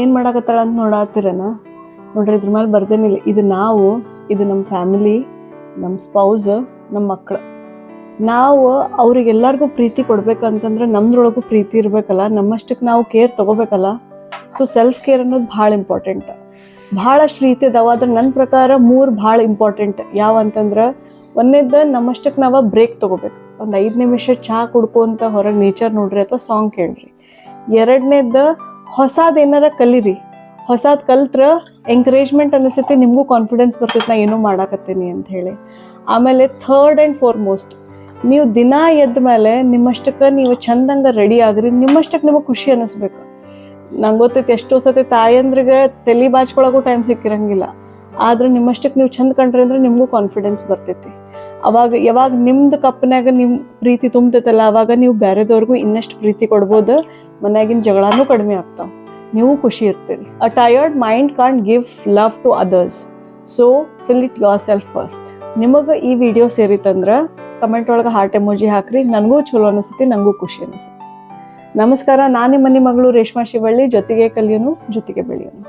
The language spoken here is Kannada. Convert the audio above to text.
ಏನು ಮಾಡಾಕತ್ತಾಳ ಅಂತ ನೋಡಾತಿರನ ನೋಡ್ರಿ. ಇದ್ರ ಮೇಲೆ ಬರ್ದೇನಿಲ್ಲ. ಇದು ನಾವು, ಇದು ನಮ್ಮ ಫ್ಯಾಮಿಲಿ, ನಮ್ಮ ಸ್ಪೌಸ್, ನಮ್ಮ ಮಕ್ಕಳು. ನಾವು ಅವ್ರಿಗೆಲ್ಲರಿಗೂ ಪ್ರೀತಿ ಕೊಡ್ಬೇಕಂತಂದ್ರೆ ನಮ್ದ್ರೊಳಗೂ ಪ್ರೀತಿ ಇರಬೇಕಲ್ಲ, ನಮ್ಮಷ್ಟಕ್ಕೆ ನಾವು ಕೇರ್ ತೊಗೋಬೇಕಲ್ಲ. ಸೊ ಸೆಲ್ಫ್ ಕೇರ್ ಅನ್ನೋದು ಭಾಳ ಇಂಪಾರ್ಟೆಂಟ್. ಭಾಳಷ್ಟು ರೀತಿ ಅದಾವ. ಆದ್ರೆ ನನ್ನ ಪ್ರಕಾರ 3 ಭಾಳ ಇಂಪಾರ್ಟೆಂಟ್. ಯಾವ ಅಂತಂದ್ರೆ, ಒಂದೇದ್ದು ನಮ್ಮಷ್ಟಕ್ಕೆ ನಾವು ಬ್ರೇಕ್ ತೊಗೋಬೇಕು. ಒಂದು 5 ನಿಮಿಷ ಚಹಾ ಕುಡ್ಕೊಂತ ಹೊರಗೆ ನೇಚರ್ ನೋಡ್ರಿ ಅಥವಾ ಸಾಂಗ್ ಕೇಳ್ರಿ. ಎರಡನೇದ್ದು ಹೊಸದು ಏನಾರ ಕಲೀರಿ. ಹೊಸದು ಕಲ್ತ್ರೆ ಎಂಕರೇಜ್ಮೆಂಟ್ ಅನಿಸುತ್ತೆ, ನಿಮಗೂ ಕಾನ್ಫಿಡೆನ್ಸ್ ಬರ್ತೈತೆ ನಾ ಏನೋ ಮಾಡಾಕತ್ತೀನಿ ಅಂತ ಹೇಳಿ. ಆಮೇಲೆ ಥರ್ಡ್ ಆ್ಯಂಡ್ ಫಾರ್ಮೋಸ್ಟ್, ನೀವು ದಿನ ಎದ್ದ ಮೇಲೆ ನಿಮ್ಮಷ್ಟಕ್ಕೆ ನೀವು ಚಂದಂಗೆ ರೆಡಿ ಆಗ್ರಿ. ನಿಮ್ಮಷ್ಟಕ್ಕೆ ನಿಮಗೆ ಖುಷಿ ಅನ್ನಿಸ್ಬೇಕು. ನಂಗೆ ಗೊತ್ತೈತಿ ಎಷ್ಟೋ ಸತಿ ತಾಯಂದ್ರಿಗೆ ತಲೆ ಬಾಚ್ಕೊಳಕ್ಕೂ ಟೈಮ್ ಸಿಕ್ಕಿರಂಗಿಲ್ಲ. ಆದ್ರೆ ನಿಮ್ಮಷ್ಟಕ್ಕೆ ನೀವು ಚಂದ ಕಂಡ್ರಿ ಅಂದ್ರೆ ನಿಮಗೂ ಕಾನ್ಫಿಡೆನ್ಸ್ ಬರ್ತೈತಿ. ಅವಾಗ ಯಾವಾಗ ನಿಮ್ದು ಕಪ್ಪನ್ಯಾಗ ನಿಮ್ಮ ಪ್ರೀತಿ ತುಂಬ್ತೈತಲ್ಲ, ಅವಾಗ ನೀವು ಬೇರೆದವ್ರಿಗೂ ಇನ್ನಷ್ಟು ಪ್ರೀತಿ ಕೊಡ್ಬೋದು. ಮನ್ಯಾಗಿನ ಜಗಳನೂ ಕಡಿಮೆ ಆಗ್ತಾವೆ, ನೀವು ಖುಷಿ ಇರ್ತೀರಿ. A tired mind can't give love to others, so fill it yourself first. ನಿಮಗೆ ಈ ವಿಡಿಯೋ ಸೇರಿತಂದ್ರೆ ಕಮೆಂಟ್ ಒಳಗೆ ಹಾರ್ಟ್ ಎಮೋಜಿ ಹಾಕ್ರಿ. ನನಗೂ ಚಲೋ ಅನಿಸುತ್ತೆ, ನನಗೂ ಖುಷಿ ಅನಿಸುತ್ತೆ. ನಮಸ್ಕಾರ. ನಾನು ನಿಮ್ಮ ಮಗಳು ರೇಷ್ಮಾ ಶಿವಳ್ಳಿ. ಜೊತೆಗೆ ಕಲಿಯೋನು, ಜೊತೆಗೆ ಬೆಳೆಯೋನು.